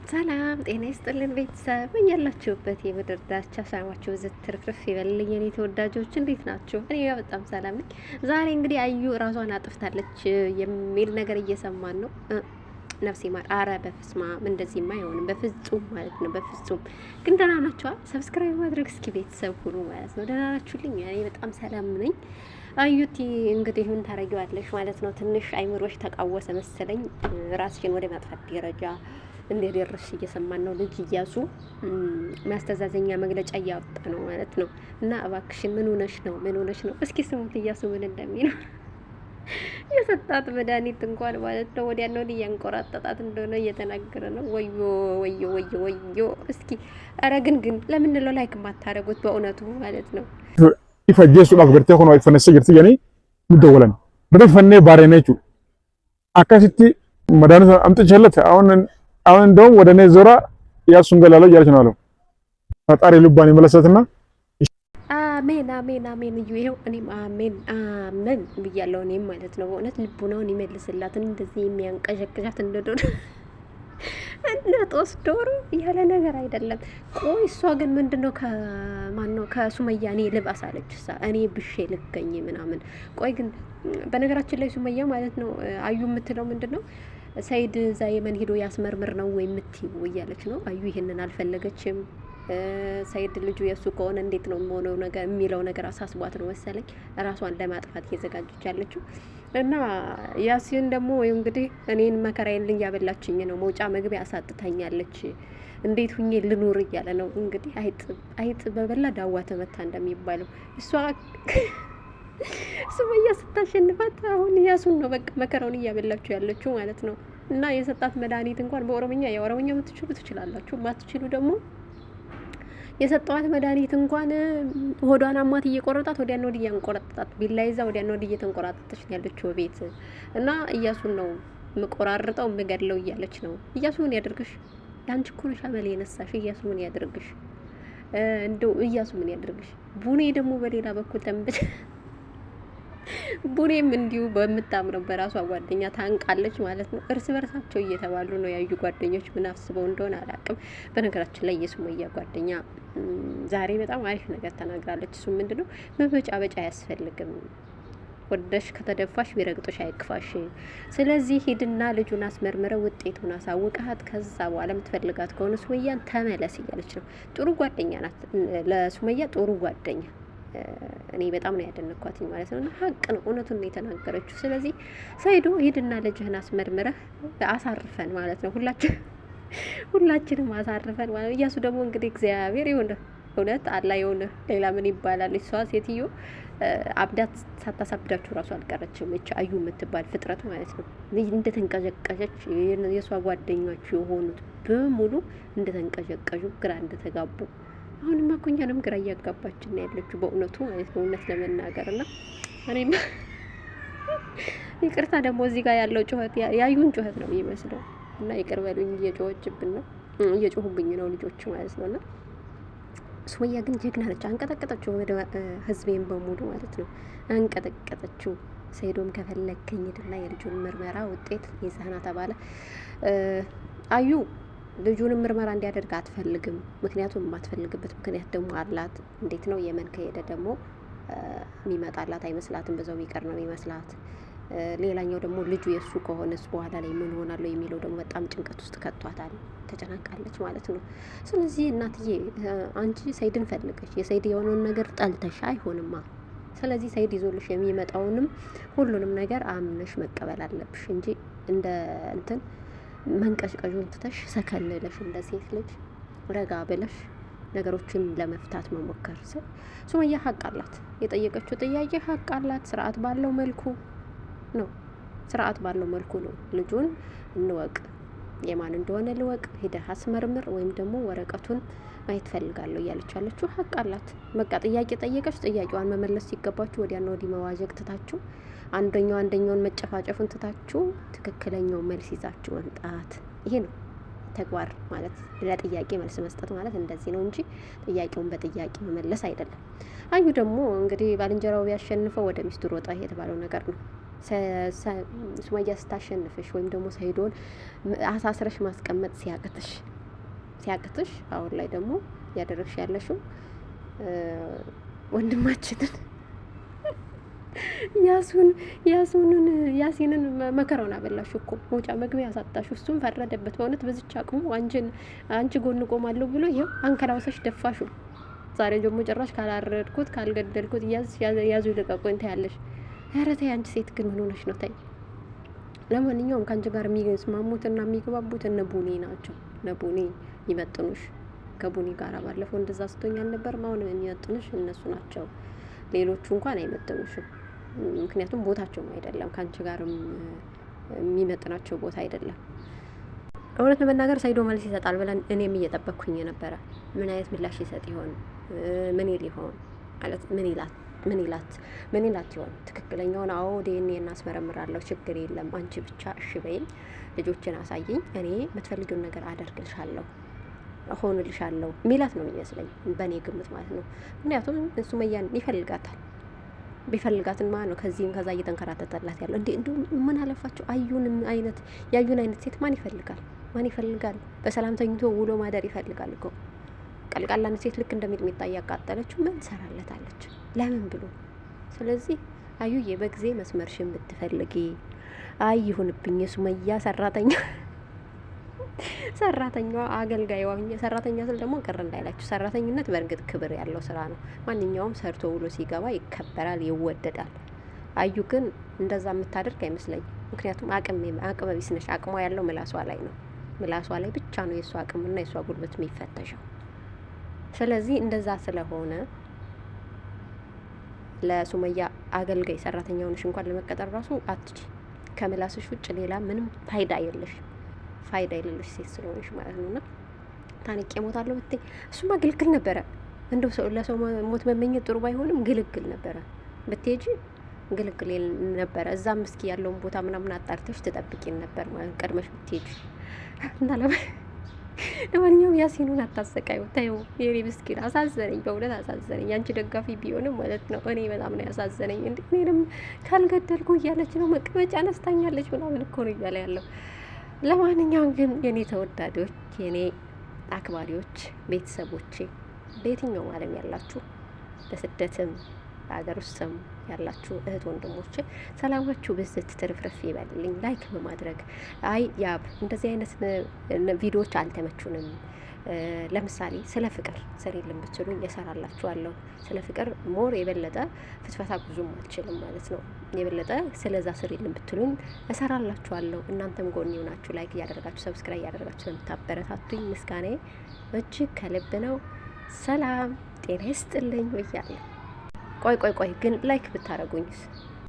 ሰላም ጤና ይስጥልን ቤተሰብ ያላችሁበት የምድር ዳርቻ ሰላማችሁ ብዝት ትርፍርፍ ይበልልኝ። የኔ ተወዳጆች እንዴት ናችሁ? እኔ በጣም ሰላም ነኝ። ዛሬ እንግዲህ አዩ ራሷን አጥፍታለች የሚል ነገር እየሰማን ነው። ነፍሴ ማር አረ በፍስማም እንደዚህማ አይሆንም፣ በፍጹም ማለት ነው። በፍጹም ግን ደህና ናቸዋል። ሰብስክራይብ ማድረግ እስኪ ቤተሰብ ሁሉ ማለት ነው። ደህና ናችሁልኝ? እኔ በጣም ሰላም ነኝ። አዩቲ እንግዲህ ምን ታረጊዋለሽ ማለት ነው። ትንሽ አይምሮሽ ተቃወሰ መሰለኝ። ራስሽን ወደ ማጥፋት ደረጃ እንደደረሽ እየሰማን ነው። ልጅ እያሱ ማስተዛዘኛ መግለጫ እያወጣ ነው ማለት ነው። እና እባክሽን ምን ሆነሽ ነው? ምን ሆነሽ ነው? እስኪ ስሙት እያሱ ምን እንደሚለው የሰጣት መድኃኒት እንኳን ማለት ነው ወዲያ ነው እያንቆራጠጣት እንደሆነ እየተናገረ ነው። ወዮ ወዮ ወዮ ወዮ። እስኪ ኧረ ግን ለምን ነው ላይክ ማታረጉት በእውነቱ ማለት ነው? ይፈጀሱ ባክበርቴ ሆኖ አይፈነሰ ይርት የኔ ምደወለን በደፈኔ ባረነቹ አካሲቲ መድኃኒት አምጥቼለት አሁን እንደውም ወደ እኔ ዞራ ያሱን ገላለው እያለች ነው አለው። ፈጣሪ ልባን ይመለሰትና አሜን አሜን አሜን። ይሄው እኔም አሜን አሜን ብያለሁ። እኔም ማለት ነው በእውነት ልቡናውን ይመልስላት። እንደዚህ የሚያንቀዠቅዣት እንደዶር እና ጦስ ዶሮ ያለ ነገር አይደለም። ቆይ እሷ ግን ምንድነው ከማነው ከሱመያ እኔ ልባስ አለች እኔ ብሼ ልገኝ ምናምን። ቆይ ግን በነገራችን ላይ ሱመያ ማለት ነው አዩ የምትለው ምንድነው ሰይድ እዛ የመን ሄዶ ያስመርምር ነው ወይ የምትይው እያለች ነው። አዩ ይሄንን አልፈለገችም። ሰይድ ልጁ የሱ ከሆነ እንዴት ነው የሚሆነው ነገር የሚለው ነገር አሳስቧት ነው መሰለኝ ራሷን ለማጥፋት እየዘጋጀች ያለችው። እና ያሲን ደግሞ እንግዲህ እኔን መከራዬን ያበላችኝ ነው፣ መውጫ መግቢያ አሳጥታኛለች፣ እንዴት ሁኜ ልኑር እያለ ነው እንግዲህ። አይጥ በበላ ዳዋ ተመታ እንደሚባለው እሷ ሱመያ ስታሸንፋት አሁን ያሱን ነው በቃ መከራውን እያበላችሁ ያለችው ማለት ነው። እና የሰጣት መድኃኒት እንኳን በኦሮምኛ የኦሮምኛ የምትችሉ ትችላላችሁ፣ ማትችሉ ደግሞ የሰጠዋት መድኃኒት እንኳን ሆዷን አሟት እየቆረጣት ወዲያ ነው እያንቆረጣት ቢላይዛ ወዲያ ነው እየተንቆራጠጠች ያለችው ቤት። እና እያሱን ነው ምቆራርጠው ምገድለው እያለች ነው። እያሱ ምን ያደርግሽ? ያንቺ እኮ ነሽ አመል የነሳሽ። እያሱ ምን ያደርግሽ? እንደው እያሱ ምን ያደርግሽ? ቡኔ ደግሞ በሌላ በኩል ተንብት ቡኔም እንዲሁ በምታምረው በራሷ ጓደኛ ታንቃለች ማለት ነው። እርስ በርሳቸው እየተባሉ ነው ያዩ ጓደኞች። ምን አስበው እንደሆነ አላውቅም። በነገራችን ላይ የሱመያ ጓደኛ ዛሬ በጣም አሪፍ ነገር ተናግራለች። እሱ ምንድነው መበጫበጫ አያስፈልግም፣ ወደሽ ከተደፋሽ ቢረግጦሽ አይክፋሽ። ስለዚህ ሂድና ልጁን አስመርምረ ውጤቱን አሳውቃት፣ ከዛ በኋላ የምትፈልጋት ከሆነ ሱመያን ተመለስ እያለች ነው። ጥሩ ጓደኛ ናት ለሱመያ፣ ጥሩ ጓደኛ። እኔ በጣም ነው ያደነኳት ማለት ነው። እና ሀቅ ነው፣ እውነቱን ነው የተናገረችው። ስለዚህ ሰይዶ ሂድና ልጅህን አስመርምረህ አሳርፈን ማለት ነው። ሁላችንም አሳርፈን ማለት ነው። እያሱ ደግሞ እንግዲህ እግዚአብሔር ይሁን እውነት አላ የሆነ ሌላ ምን ይባላል? እሷ ሴትዮ አብዳት ሳታሳብዳችሁ ራሱ አልቀረችም። እቺ አዩ የምትባል ፍጥረት ማለት ነው። እንደተንቀዠቀዠች የሷ ጓደኞች የሆኑት በሙሉ እንደተንቀዠቀዡ ግራ እንደተጋቡ አሁንማ እኮ እኛንም ግራ እያጋባችን ነው ያለችው በእውነቱ ማለት ነው። እውነት ለመናገር እና እኔማ ይቅርታ ደግሞ እዚህ ጋር ያለው ጩኸት ያዩን ጩኸት ነው የሚመስለው። እና ይቅር በሉኝ፣ እየጮኸችብን ነው፣ እየጮሁብኝ ነው ልጆች ማለት ነው። እና ሱመያ ግን ጀግና ነች። አንቀጠቀጠችው ወደ ህዝቤን በሙሉ ማለት ነው፣ አንቀጠቀጠችው። ሰይዶም ከፈለከኝ ሄድና የልጁን ምርመራ ውጤት ይዘህና ተባለ። አዩ ልጁንም ምርመራ እንዲያደርግ አትፈልግም። ምክንያቱም የማትፈልግበት ምክንያት ደግሞ አላት። እንዴት ነው የመን ከሄደ ደግሞ የሚመጣላት አይመስላትም፣ በዛው የሚቀር ነው የሚመስላት። ሌላኛው ደግሞ ልጁ የሱ ከሆነስ በኋላ ላይ ምን ሆናለሁ የሚለው ደግሞ በጣም ጭንቀት ውስጥ ከቷታል፣ ተጨናንቃለች ማለት ነው። ስለዚህ እናትዬ አንቺ ሰይድን ፈልገሽ የሰይድ የሆነውን ነገር ጠልተሽ አይሆንማ። ስለዚህ ሰይድ ይዞልሽ የሚመጣውንም ሁሉንም ነገር አምነሽ መቀበል አለብሽ እንጂ እንደ እንትን መንቀሽቀዡን ትተሽ ሰከን ብለሽ እንደ ሴት ልጅ ረጋ ብለሽ ነገሮችን ለመፍታት መሞከር። ሱመያ ሀቅ አላት፣ የጠየቀችው ጥያቄ ሀቅ አላት። ስርዓት ባለው መልኩ ነው ልጁን እንወቅ፣ የማን እንደሆነ ልወቅ፣ ሂደህ አስመርምር፣ ወይም ደግሞ ወረቀቱን ማየት ፈልጋለሁ እያለች ያለችው ሀቅ አላት። በቃ ጥያቄ ጠየቀች፣ ጥያቄዋን መመለስ ሲገባችሁ ወዲያና ወዲህ መዋዠቅ ትታችሁ አንደኛውን መጨፋጨፉን ትታችሁ ትክክለኛው መልስ ይዛችሁ መምጣት። ይሄ ነው ተግባር ማለት። ለጥያቄ መልስ መስጠት ማለት እንደዚህ ነው እንጂ ጥያቄውን በጥያቄ መመለስ አይደለም። አዩ ደግሞ እንግዲህ ባልንጀራው ቢያሸንፈው ወደ ሚስቱ ሮጣ የተባለው ነገር ነው። ሱመያ ስታሸንፍሽ ወይም ደግሞ ሰይዶን አሳስረሽ ማስቀመጥ ሲያቅትሽ ሲያቅትሽ አሁን ላይ ደግሞ ያደረግሽ ያለሽው ወንድማችንን ያሲንን መከራውን አበላሽ እኮ መውጫ መግቢያ ያሳጣሽ። እሱም ፈረደበት በእውነት በዚች አቅሙ አንቺ ጎን ቆማለሁ ብሎ ይኸው አንከራውሰሽ ደፋሹ። ዛሬ ደግሞ ጭራሽ ካላረድኩት ካልገደልኩት ያዙ ይልቀቁኝ ታያለሽ። ኧረ ተይ አንቺ ሴት ግን ምን ሆነሽ ነው? ተይ። ለማንኛውም ከአንቺ ጋር የሚስማሙትና የሚግባቡት እነ ቡኒ ናቸው። እነ ቡኒ ይመጥኑሽ። ከቡኒ ጋር ባለፈው እንደዛ ስቶኝ አልነበርም? አሁን የሚመጥኑሽ እነሱ ናቸው። ሌሎቹ እንኳን አይመጥኑሽም። ምክንያቱም ቦታቸውም አይደለም፣ ከአንቺ ጋርም የሚመጥናቸው ቦታ አይደለም። እውነት ለመናገር ሰይዶ መልስ ይሰጣል ብለን እኔም እየጠበቅኩኝ ነበረ። ምን አይነት ምላሽ ይሰጥ ይሆን? ምን ይል ይሆን ማለት ምን ይላት ይሆን? ትክክለኛውን አዎ ዲኤንኤ እናስመረምራለሁ፣ ችግር የለም አንቺ ብቻ እሺ በይኝ፣ ልጆችን አሳይኝ፣ እኔ የምትፈልጊውን ነገር አደርግልሻለሁ፣ እሆንልሻለሁ ሚላት ነው የሚመስለኝ፣ በእኔ ግምት ማለት ነው። ምክንያቱም ሱመያን ይፈልጋታል። ቢፈልጋትን ማለት ነው ከዚህም ከዛ እየተንከራተተላት ያለው እንዴ ምን አለፋቸው ያዩን አይነት ሴት ማን ይፈልጋል? በሰላም ተኝቶ ውሎ ማደር ይፈልጋል እኮ። ቀልቃላን ሴት ልክ እንደሚጥሚጣ እያቃጠለችው ምን ሰራለታለች? ለምን ብሎ። ስለዚህ አዩዬ በጊዜ መስመርሽን ብትፈልጊ። አይ ይሁንብኝ የሱመያ ሰራተኛዋ አገልጋይዋ ሰራተኛ ስል ደግሞ ቅር እንዳይላችሁ፣ ሰራተኝነት በእርግጥ ክብር ያለው ስራ ነው። ማንኛውም ሰርቶ ውሎ ሲገባ ይከበራል፣ ይወደዳል። አዩ ግን እንደዛ የምታደርግ አይመስለኝም። ምክንያቱም አቅመ ቢስ ነሽ። አቅሟ ያለው ምላሷ ላይ ነው። ምላሷ ላይ ብቻ ነው የእሷ አቅምና የእሷ ጉልበት የሚፈተሸው። ስለዚህ እንደዛ ስለሆነ ለሱመያ አገልጋይ ሰራተኛ ሆነሽ እንኳን ለመቀጠር ራሱ አትች። ከምላስሽ ውጭ ሌላ ምንም ፋይዳ የለሽ ሴት ስለሆነሽ ማለት ነውና ታንቄ ሞታለሁ ብትይ እሱማ ግልግል ነበረ። እንደው ለሰው ሞት መመኘት ጥሩ ባይሆንም ግልግል ነበረ። ብትሄጂ ግልግል ነበረ። እዛም እስኪ ያለውን ቦታ ምናምን አጣርተሽ ትጠብቂን ነበር ማለት ቀድመሽ ብትሄጂ እና ለማንኛውም ያሲኑን አታሰቃዩ። ታዩ የኔ ምስኪን አሳዘነኝ፣ በእውነት አሳዘነኝ። አንቺ ደጋፊ ቢሆንም ማለት ነው እኔ በጣም ነው ያሳዘነኝ። እንዴ እኔንም ካልገደልኩ እያለች ነው መቀመጫ አነስታኛለች ምናምን እኮ ነው እያለ ያለው። ለማንኛውም ግን የኔ ተወዳጆች፣ የኔ አክባሪዎች፣ ቤተሰቦቼ በየትኛውም ዓለም ያላችሁ በስደትም በሀገር ውስጥም ያላችሁ እህት ወንድሞቼ ሰላማችሁ ብዝት ትርፍርፍ ይበልልኝ። ላይክ በማድረግ ያብ እንደዚህ አይነት ቪዲዮዎች አልተመቹንም። ለምሳሌ ስለ ፍቅር ስሪልን ብትሉኝ እሰራላችኋለሁ። ስለ ፍቅር ሞር የበለጠ ፍትፈታ ብዙም አልችልም ማለት ነው። የበለጠ ስለዛ ስሪልን ብትሉኝ እሰራላችኋለሁ። እናንተም ጎን ይሆናችሁ ላይክ እያደረጋችሁ ሰብስክራይብ እያደረጋችሁ ስለምታበረታቱኝ ምስጋናዬ እጅግ ከልብ ነው። ሰላም ጤና ይስጥልኝ ብያለሁ። ቆይ ግን ላይክ ብታረጉኝስ?